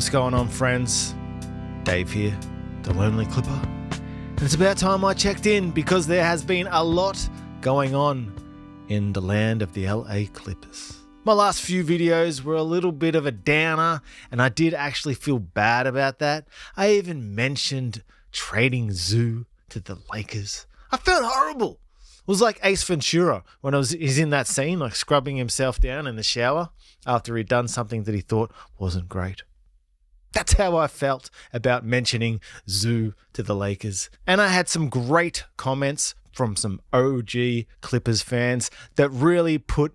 What's going on, friends? Dave here, the Lonely Clipper. And it's about time I checked in because there has been a lot going on in the land of the LA Clippers. My last few videos were a little bit of a downer, and I did actually feel bad about that. I even mentioned trading Zoo to the Lakers. I felt horrible. It was like Ace Ventura when he's in that scene, like scrubbing himself down in the shower after he'd done something that he thought wasn't great. That's how I felt about mentioning Zoo to the Lakers. And I had some great comments from some OG Clippers fans that really put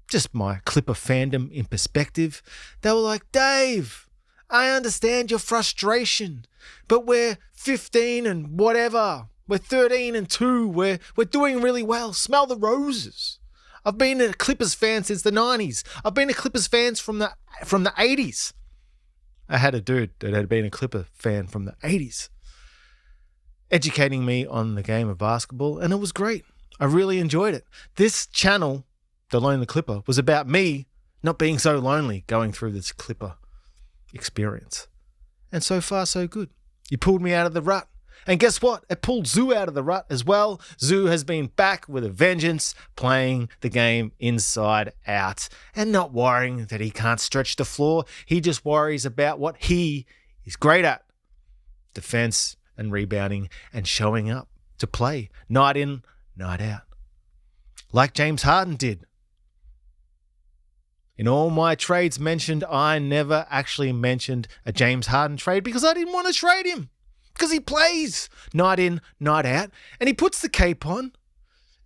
just my Clipper fandom in perspective. They were like, Dave, I understand your frustration, but we're 15 and whatever. We're 13 and 2. We're doing really well. Smell the roses. I've been a Clippers fan since the 90s. I've been a Clippers fan from the 80s. I had a dude that had been a Clipper fan from the 80s educating me on the game of basketball, and it was great. I really enjoyed it. This channel, The Lonely Clipper, was about me not being so lonely going through this Clipper experience. And so far, so good. You pulled me out of the rut. And guess what? It pulled Zoo out of the rut as well. Zoo has been back with a vengeance, playing the game inside out and not worrying that he can't stretch the floor. He just worries about what he is great at: defense and rebounding and showing up to play night in, night out. Like James Harden did. In all my trades mentioned, I never actually mentioned a James Harden trade because I didn't want to trade him. Because he plays night in, night out, and he puts the cape on,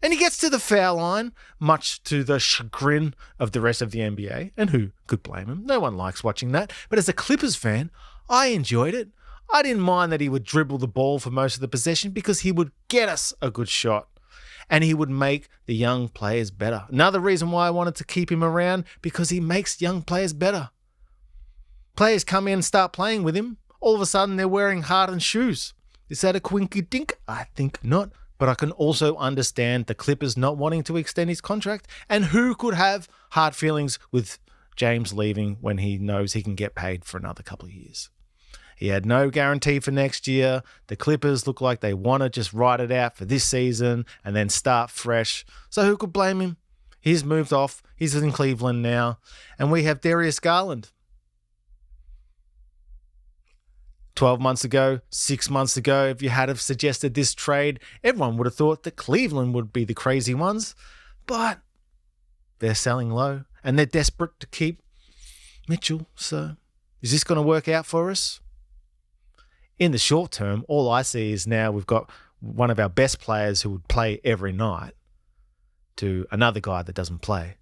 and he gets to the foul line, much to the chagrin of the rest of the NBA, and who could blame him? No one likes watching that. But as a Clippers fan, I enjoyed it. I didn't mind that he would dribble the ball for most of the possession because he would get us a good shot, and he would make the young players better. Another reason why I wanted to keep him around, because he makes young players better. Players come in and start playing with him. All of a sudden, they're wearing Harden shoes. Is that a quinky dink? I think not. But I can also understand the Clippers not wanting to extend his contract. And who could have hard feelings with James leaving when he knows he can get paid for another couple of years? He had no guarantee for next year. The Clippers look like they want to just ride it out for this season and then start fresh. So who could blame him? He's moved off. He's in Cleveland now. And we have Darius Garland. 12 months ago, 6 months ago, if you had have suggested this trade, everyone would have thought that Cleveland would be the crazy ones. But they're selling low and they're desperate to keep Mitchell. So is this going to work out for us? In the short term, all I see is now we've got one of our best players who would play every night to another guy that doesn't play.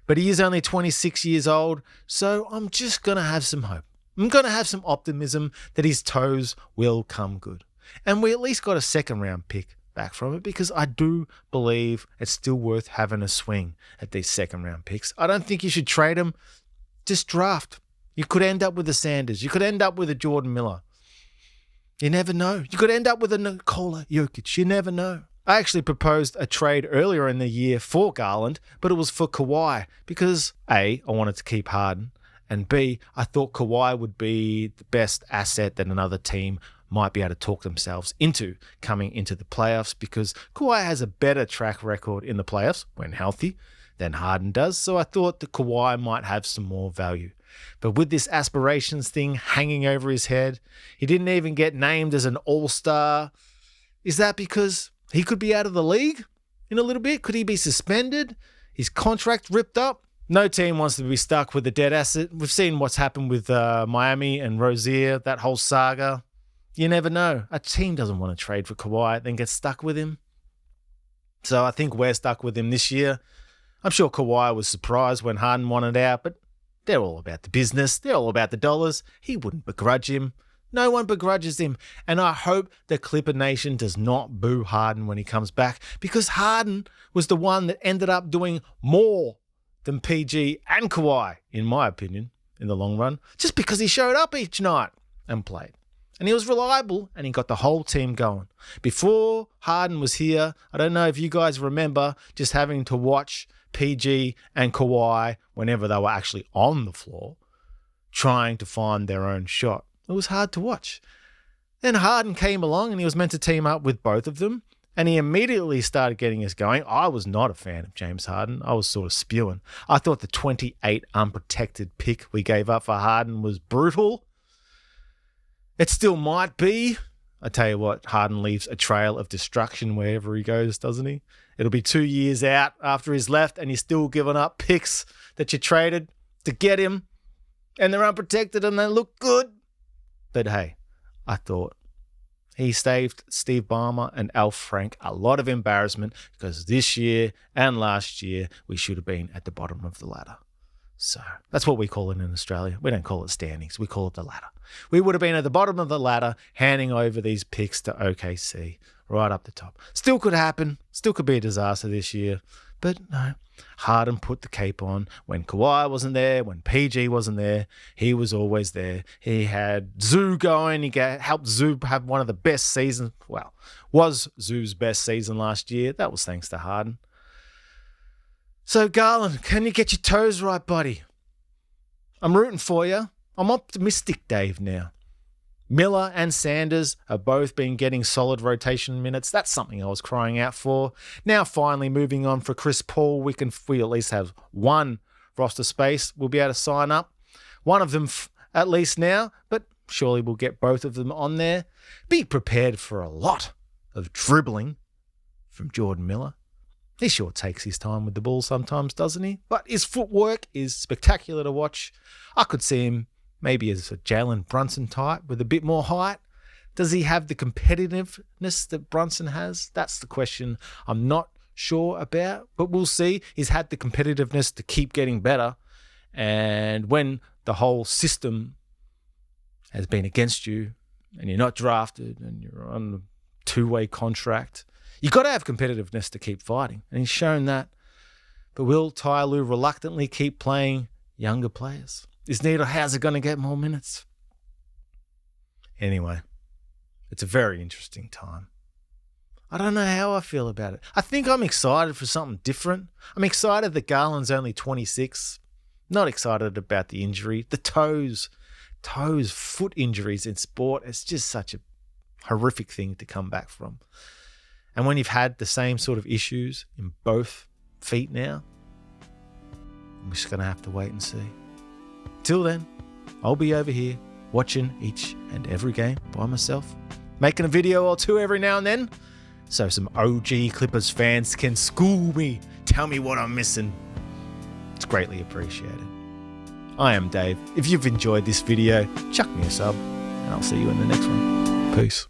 But he is only 26 years old, so I'm just going to have some hope. I'm going to have some optimism that his toes will come good. And we at least got a second round pick back from it because I do believe it's still worth having a swing at these second round picks. I don't think you should trade them. Just draft. You could end up with a Sanders. You could end up with a Jordan Miller. You never know. You could end up with a Nikola Jokic. You never know. I actually proposed a trade earlier in the year for Garland, but it was for Kawhi because A, I wanted to keep Harden. And B, I thought Kawhi would be the best asset that another team might be able to talk themselves into coming into the playoffs because Kawhi has a better track record in the playoffs when healthy than Harden does. So I thought that Kawhi might have some more value. But with this aspirations thing hanging over his head, he didn't even get named as an All-Star. Is that because he could be out of the league in a little bit? Could he be suspended? His contract ripped up? No team wants to be stuck with a dead asset. We've seen what's happened with Miami and Rozier, that whole saga. You never know. A team doesn't want to trade for Kawhi, then get stuck with him. So I think we're stuck with him this year. I'm sure Kawhi was surprised when Harden wanted out, but they're all about the business. They're all about the dollars. He wouldn't begrudge him. No one begrudges him. And I hope the Clipper Nation does not boo Harden when he comes back because Harden was the one that ended up doing more than PG and Kawhi, in my opinion, in the long run, just because he showed up each night and played. And he was reliable and he got the whole team going. Before Harden was here, I don't know if you guys remember just having to watch PG and Kawhi whenever they were actually on the floor. trying to find their own shot. It was hard to watch. Then Harden came along and he was meant to team up with both of them, and he immediately started getting us going. I was not a fan of James Harden. I was sort of spewing. I thought the 28 unprotected pick we gave up for Harden was brutal. It still might be. I tell you what, Harden leaves a trail of destruction wherever he goes, doesn't he? It'll be 2 years out after he's left and he's still giving up picks that you traded to get him, and they're unprotected and they look good. But hey, I thought he saved Steve Ballmer and Al Frank a lot of embarrassment, because this year and last year we should have been at the bottom of the ladder. So that's what we call it in Australia. We don't call it standings. We call it the ladder. We would have been at the bottom of the ladder handing over these picks to OKC right up the top. Still could happen. Still could be a disaster this year. But no, Harden put the cape on. When Kawhi wasn't there, when PG wasn't there, he was always there. He had Zoo going. He helped Zoo have one of the best seasons. Well, was Zoo's best season last year. That was thanks to Harden. So Garland, can you get your toes right, buddy? I'm rooting for you. I'm optimistic, Dave, now. Miller and Sanders have both been getting solid rotation minutes. That's something I was crying out for. Now finally moving on for Chris Paul, we at least have one roster space. We'll be able to sign up. One of them at least now, but surely we'll get both of them on there. Be prepared for a lot of dribbling from Jordan Miller. He sure takes his time with the ball sometimes, doesn't he? But his footwork is spectacular to watch. I could see him maybe as a Jalen Brunson type with a bit more height. Does he have the competitiveness that Brunson has? That's the question I'm not sure about, but we'll see. He's had the competitiveness to keep getting better. And when the whole system has been against you and you're not drafted and you're on a two-way contract, you've got to have competitiveness to keep fighting. And he's shown that. But will Ty Lue reluctantly keep playing younger players? Is Nita Hauser going to get more minutes? Anyway, it's a very interesting time. I don't know how I feel about it. I think I'm excited for something different. I'm excited that Garland's only 26. Not excited about the injury. The toes, foot injuries in sport, it's just such a horrific thing to come back from. And when you've had the same sort of issues in both feet now, I'm just going to have to wait and see. Till then, I'll be over here watching each and every game by myself, making a video or two every now and then, so some OG Clippers fans can school me, tell me what I'm missing. It's greatly appreciated. I am Dave. If you've enjoyed this video, chuck me a sub, and I'll see you in the next one. Peace.